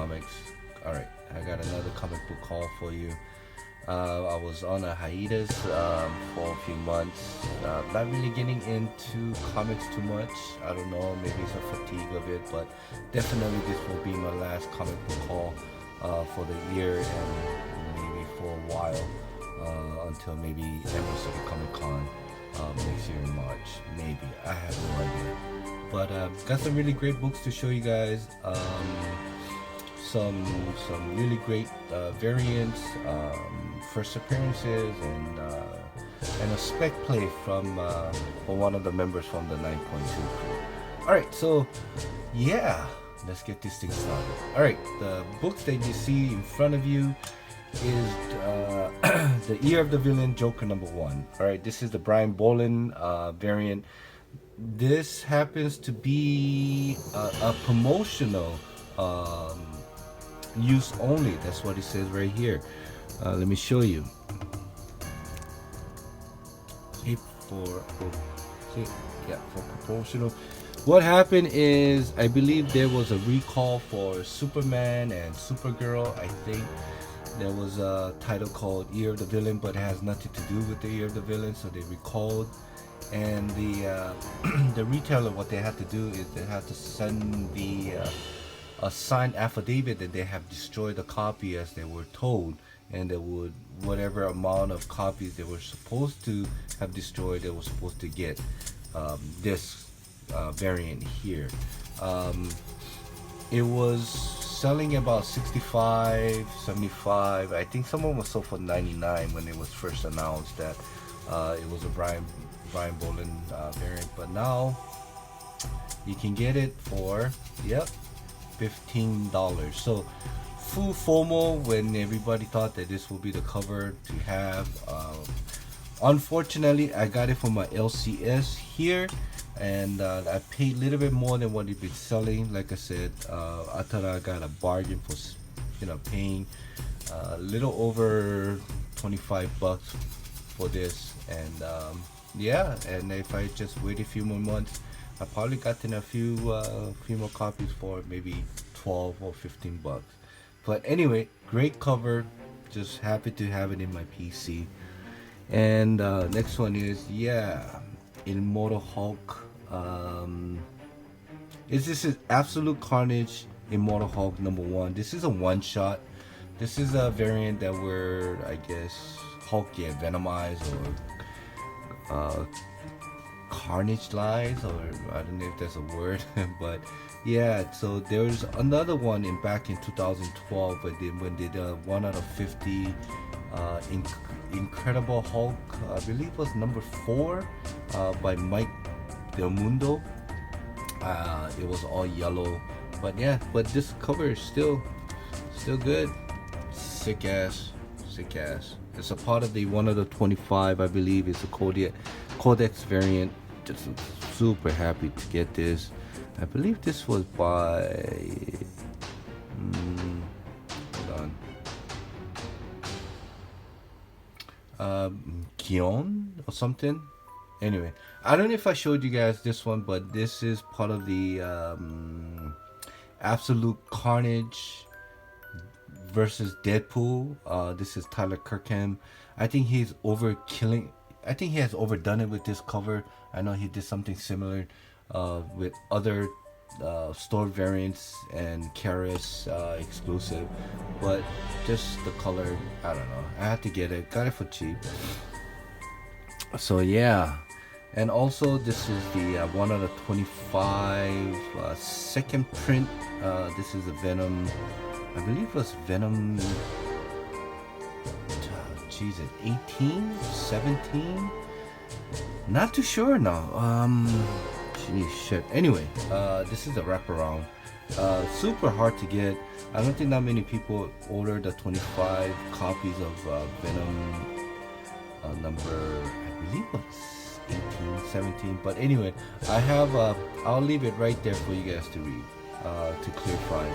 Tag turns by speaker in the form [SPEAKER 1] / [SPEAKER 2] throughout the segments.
[SPEAKER 1] comics. Alright, I got another comic book haul for you. I was on a hiatus for a few months. Not really getting into comics too much. I don't know, maybe it's a fatigue of it, but definitely this will be my last comic book haul for the year and maybe for a while until maybe Emerald City Comic Con next year in March. Maybe. I have no idea. But got some really great books to show you guys. Some really great variants, first appearances, and a spec play from one of the members from the 9.2 crew. Alright, so yeah, let's get this thing started. Alright, the books that you see in front of you is the Year of the Villain Joker #1. Alright, this is the Brian Bolland variant. This happens to be a promotional use only. That's what it says right here. Let me show you. For promotional. What happened is, I believe there was a recall for Superman and Supergirl. I think there was a title called Year of the Villain, but it has nothing to do with the Year of the Villain, so they recalled. And the the retailer, what they had to do is they had to send a signed affidavit that they have destroyed the copy as they were told, and they would, whatever amount of copies they were supposed to have destroyed, they were supposed to get this variant here. It was selling about 65, 75. I think someone was sold for 99 when it was first announced that it was a Brian Bolland variant, but now you can get it for, yep, $15. So full FOMO when everybody thought that this will be the cover to have. Unfortunately, I got it from my LCS here, and I paid a little bit more than what it's been selling. Like I said, I thought I got a bargain for, paying a little over 25 bucks for this, and yeah, and if I just wait a few more months, I probably gotten a few more copies for maybe 12 or 15 bucks. But anyway, great cover. Just happy to have it in my PC. And next one is, yeah, Immortal Hulk. This is Absolute Carnage Immortal Hulk #1. This is a one-shot. This is a variant that where, I guess, Hulk get venomized or Carnage lies, or I don't know if that's a word. But yeah, so there's another one back in 2012 when they did 1 out of 50 Incredible Hulk. I believe it was #4 by Mike Del Mundo. It was all yellow, but yeah, but this cover is still good. Sick ass. It's a part of the 1 out of 25, I believe. It's a Codex variant. Just super happy to get this. I believe this was by hold on, Kion or something. Anyway, I don't know if I showed you guys this one, but this is part of the Absolute Carnage versus Deadpool. This is Tyler Kirkham. I think he's overkilling. I think he has overdone it with this cover. I know he did something similar with other store variants and Karis exclusive, but just the color, I don't know. I had to get it. Got it for cheap. So yeah, and also this is the 1 out of 25 second print. This is a Venom. I believe it was Venom. Geez, 18, 17. Not too sure now. Geez, shit. Anyway, this is a wraparound. Super hard to get. I don't think that many people ordered the 25 copies of Venom number, I believe it's 18, 17. But anyway, I have. I'll leave it right there for you guys to read to clarify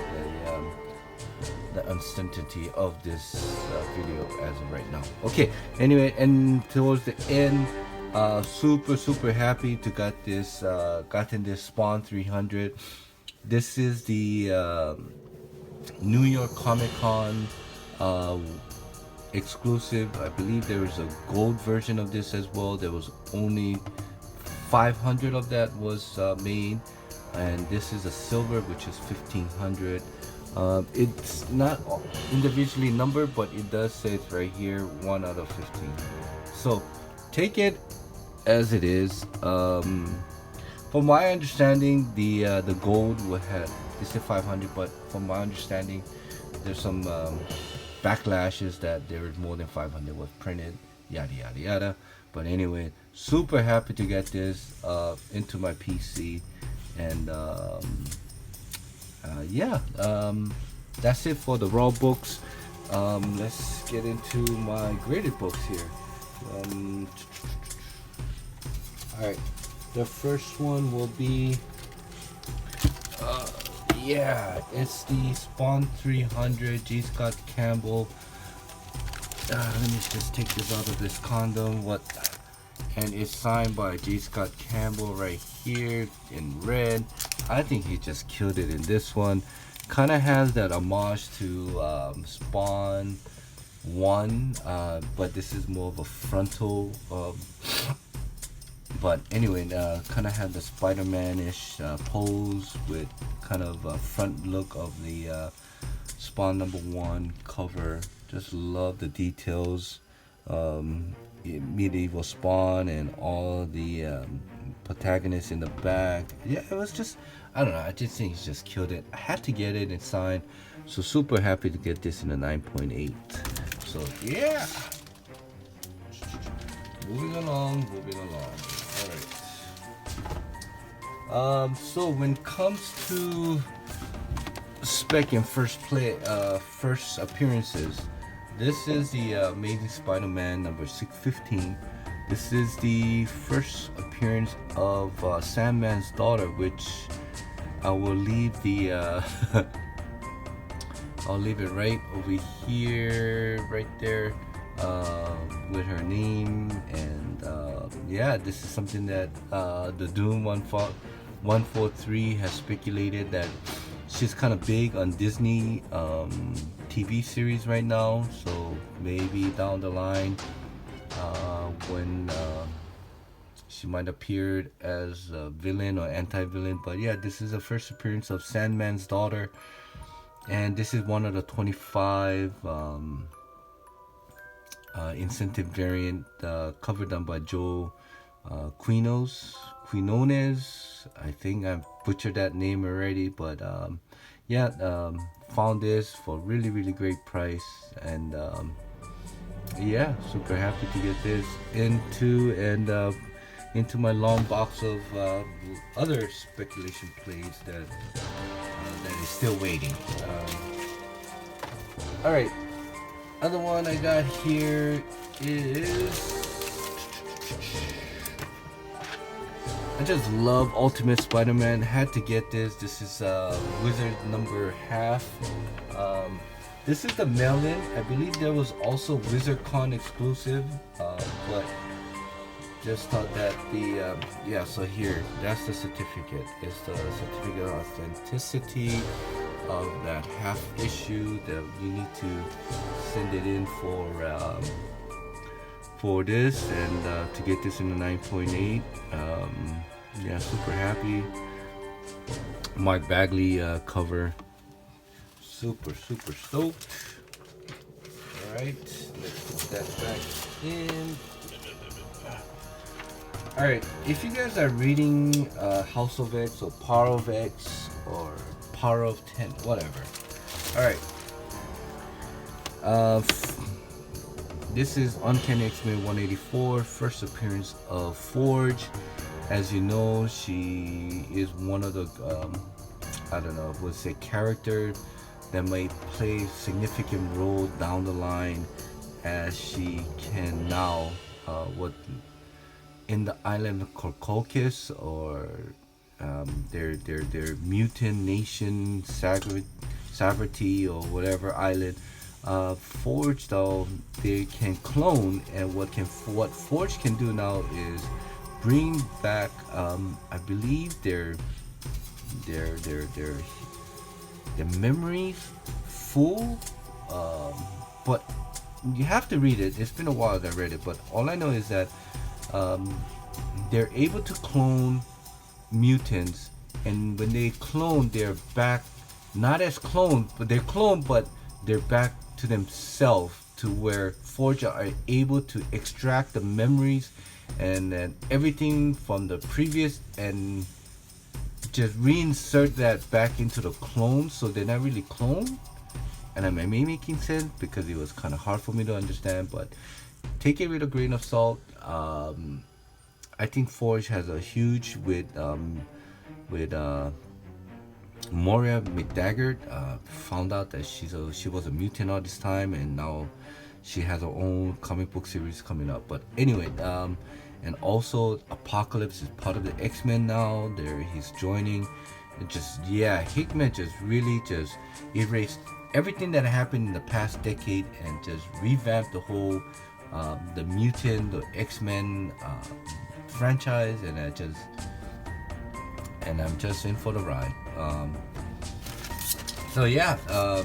[SPEAKER 1] the uncertainty of this video as of right now. Okay. Anyway, and towards the end. Super happy to gotten this Spawn 300. This is the New York Comic Con exclusive. I believe there was a gold version of this as well. There was only 500 of that was made, and this is a silver, which is 1500. It's not individually numbered, but it does say it's right here, 1 out of 15. So take it as it is. From my understanding, the gold would have, this is 500, but from my understanding, there's some backlashes that there is more than 500 was printed, yada yada yada. But anyway, super happy to get this into my PC, and yeah, that's it for the raw books. Let's get into my graded books here. Alright, the first one will be yeah, it's the Spawn 300 G. Scott Campbell. Let me just take this out of this condom. And it's signed by G. Scott Campbell right here in red. I think he just killed it in this one. Kind of has that homage to Spawn 1, but this is more of a frontal. But anyway, kind of had the Spider-Man-ish pose with kind of a front look of the Spawn #1 cover. Just love the details. Medieval Spawn and all the protagonists in the back. Yeah, it was just, I don't know, I just think he just killed it. I had to get it and sign, so super happy to get this in a 9.8. So yeah, moving along. All right. So when it comes to spec and first appearances, this is the Amazing Spider-Man number 615. This is the first appearance of Sandman's Daughter, which I will leave the I'll leave it right over here, right there, with her name. And yeah, this is something that the Doom 143 has speculated that she's kind of big on Disney TV series right now, so maybe down the line when she might appear as a villain or anti-villain. But yeah, this is the first appearance of Sandman's Daughter, and this is one of the 25 incentive variant, cover done by Joe Quinones. I think I butchered that name already, but yeah, found this for really great price, and yeah, super happy to get this into my long box of other speculation plays that is still waiting. All right, other one I got here is, I just love Ultimate Spider-Man. Had to get this. This is Wizard number half. This is the mail-in. I believe there was also WizardCon exclusive, but just thought that the yeah. So here, that's the certificate. It's the certificate of authenticity of that half issue that you need to send it in for this, and to get this in the 9.8. Yeah, super happy. Mark Bagley cover. Super stoked. Alright, let's put that back in. Alright, if you guys are reading House of X or Power of X or Power of 10, whatever. Alright. This is Uncanny XMen 184, first appearance of Forge. As you know, she is one of the, I don't know, would say character that may play a significant role down the line, as she can now, in the island of Korkokis, or their mutant nation, Savarti or whatever island. Forge, though, they can clone, and what Forge can do now is bring back, I believe their the memories full, but you have to read it. It's been a while that I read it, but all I know is that they're able to clone mutants, and when they clone, they're back, not as cloned, but they're cloned, but they're back to themselves, to where Forge are able to extract the memories and everything from the previous and just reinsert that back into the clone, so they're not really cloned. And I may be making sense because it was kind of hard for me to understand, but take it with a grain of salt. I think Forge has a huge with Moria McDaggart. Found out that she was a mutant all this time, and now she has her own comic book series coming up. But anyway, and also Apocalypse is part of the X-Men now. He's joining. And just, yeah, Hickman just really just erased everything that happened in the past decade and just revamped the whole the mutant, the X-Men franchise, and I'm just in for the ride. So yeah,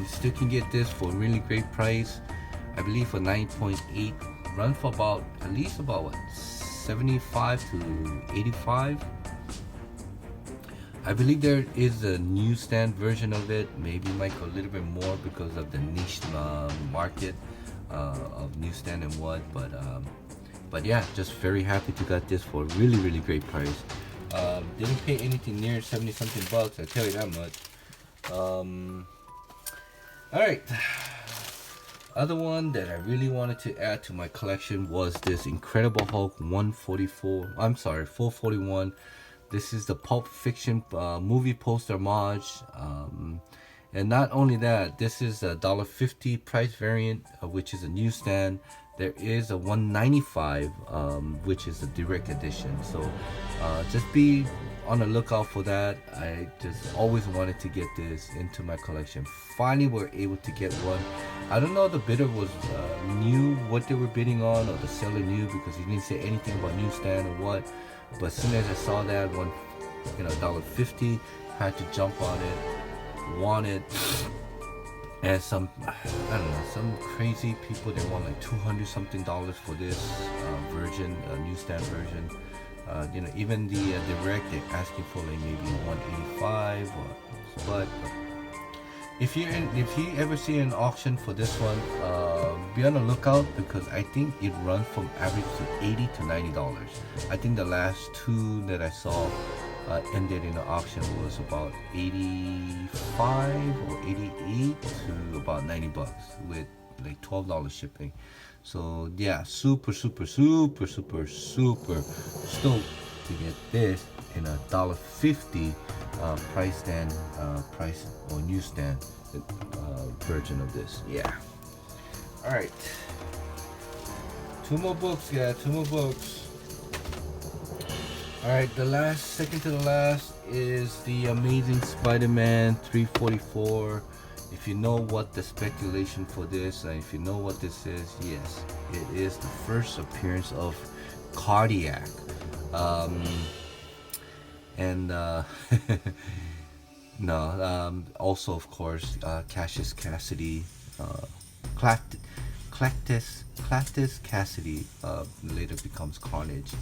[SPEAKER 1] still can get this for a really great price. I believe for 9.8, run for about at least about what, 75 to 85. I believe there is a newsstand version of it. Maybe might go a little bit more because of the niche market of newsstand and what. But yeah, just very happy to got this for a really, really great price. Didn't pay anything near 70 something bucks, I tell you that much. Alright, other one that I really wanted to add to my collection was this Incredible Hulk 441. This is the Pulp Fiction movie poster homage. And not only that, this is a $1.50 price variant, which is a newsstand. There is a $1.95, which is a direct edition. So just be on the lookout for that. I just always wanted to get this into my collection. Finally, we're able to get one. I don't know if the bidder was knew what they were bidding on, or the seller knew, because he didn't say anything about newsstand or what. But as soon as I saw that one, $1.50, had to jump on it, want it. And some, I don't know, some crazy people, they want like $200 something for this version, newsstand version. Even the direct, they're asking for like maybe 185 but if you ever see an auction for this one, be on the lookout, because I think it runs from average to $80 to $90. I think the last two that I saw ended in the auction was about 85 or 88 to about 90 bucks with like $12 shipping. So yeah, super stoked to get this in a $1.50 price or newsstand version of this. Yeah. All right, two more books. All right, second to the last is the Amazing Spider-Man 344. If you know what the speculation for this, and if you know what this is, yes, it is the first appearance of Cardiac. Also of course, Cassius Cassidy, Cactus Cassidy later becomes Carnage.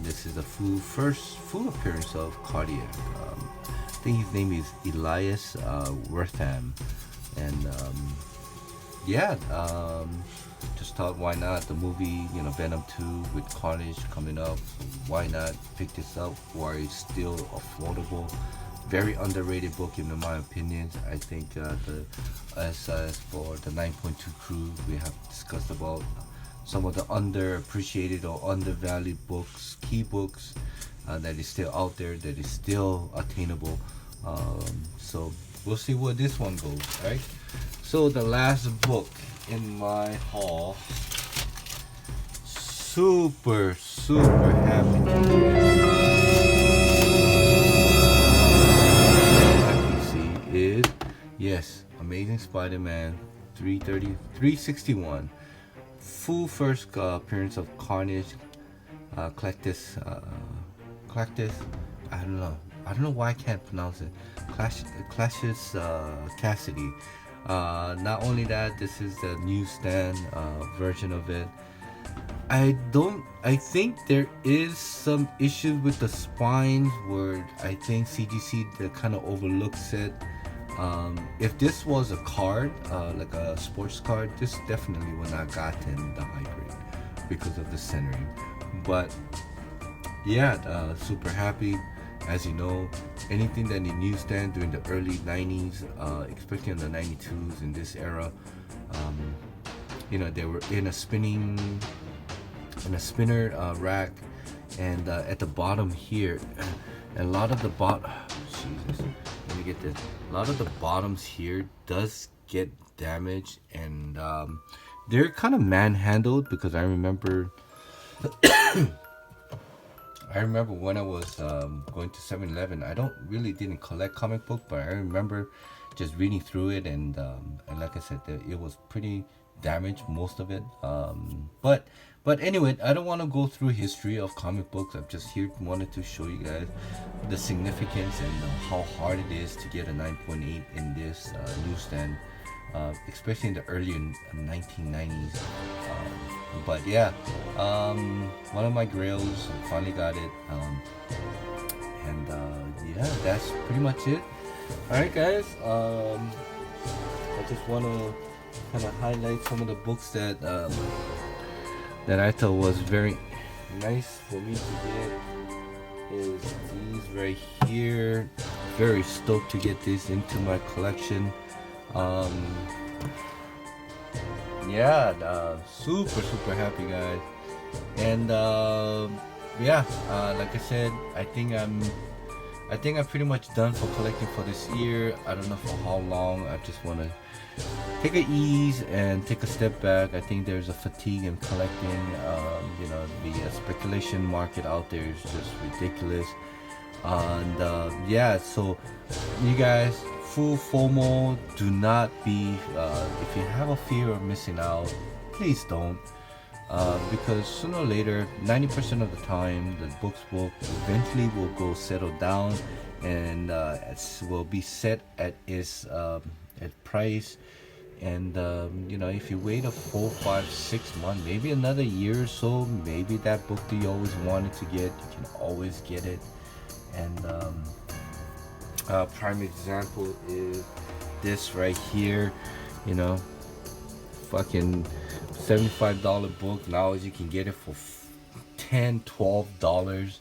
[SPEAKER 1] This is the first full appearance of Cardiac. I think his name is Elias Wortham, and just thought, why not? The movie, Venom 2 with Carnage coming up, why not pick this up while it's still affordable? Very underrated book in my opinion. I think as for the 9.2 crew, we have discussed about some of the underappreciated or undervalued books, key books that is still out there, that is still attainable. So we'll see where this one goes, right? So the last book in my haul, super happy to see is, yes, Amazing Spider-Man 361. Full first appearance of Carnage, Cactus, I don't know, I don't know why I can't pronounce it. Clashes Cassidy. Not only that, this is the newsstand version of it. I think there is some issues with the spines where I think CGC kind of overlooks it. If this was a card, like a sports card, this definitely would not gotten the high grade because of the centering. But yeah, super happy. As you know, anything that in newsstand during the early 90s, especially in the 92s in this era, they were in a spinner rack, and at the bottom here, a lot of the Jesus, let me get this. A lot of the bottoms here does get damaged, and they're kind of manhandled because I remember. I remember when I was going to 7-Eleven, I didn't collect comic book, but I remember just reading through it, and like I said, it was pretty damaged, most of it. But anyway, I don't want to go through history of comic books. I'm just wanted to show you guys the significance and how hard it is to get a 9.8 in this newsstand, especially in the early 1990s. But yeah, one of my grails, finally got it, and yeah, that's pretty much it. Alright guys, I just want to kind of highlight some of the books that I thought was very nice for me to get. Is these right here. Very stoked to get this into my collection. Yeah, super happy, guys. And yeah, like I said, I think I'm pretty much done for collecting for this year. I don't know for how long. I just want to take a ease and take a step back. I think there's a fatigue in collecting. The speculation market out there is just ridiculous. And yeah, so you guys, full FOMO, do not be, if you have a fear of missing out, please don't, because sooner or later, 90% of the time, the books will eventually go settle down, and will be set at its at price. And if you wait a 4, 5, 6 months, maybe another year or so, maybe that book that you always wanted to get, you can always get it. And prime example is this right here. Fucking $75 book. Now you can get it for $10, $12.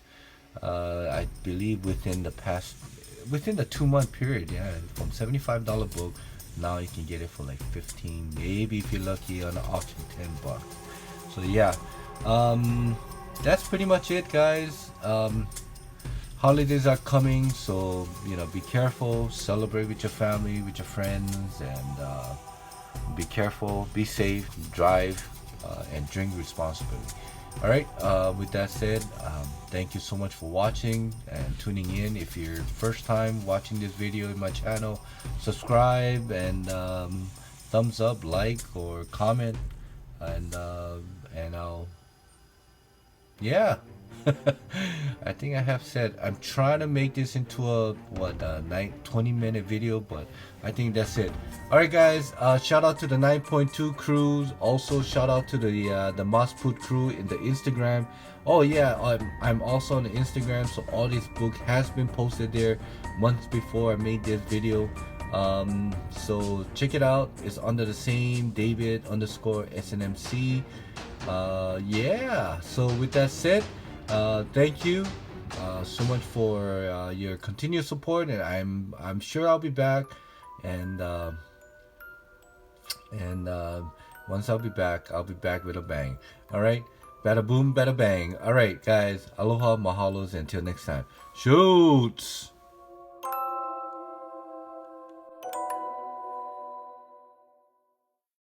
[SPEAKER 1] I believe within the 2-month period. Yeah, from $75 book, now you can get it for like 15, maybe if you're lucky on the auction, $10. So yeah, that's pretty much it, guys. Holidays are coming, so be careful, celebrate with your family, with your friends, and be careful, be safe, drive, and drink responsibly. Alright, with that said, thank you so much for watching and tuning in. If you're first time watching this video in my channel, subscribe and thumbs up, like, or comment, and I'll, yeah. I think I have said I'm trying to make this into a 20-minute video, but I think that's it. Alright guys, shout out to the 9.2 crews. Also shout out to the Mosput crew in the Instagram. Oh yeah, I'm also on the Instagram, so all this book has been posted there months before I made this video. So check it out. It's under the same David _ SNMC. Yeah, so with that said, thank you so much for your continued support, and I'm sure I'll be back, and once I'll be back with a bang. All right, bada boom, bada bang. All right, guys, aloha, mahalos, until next time. Shoots.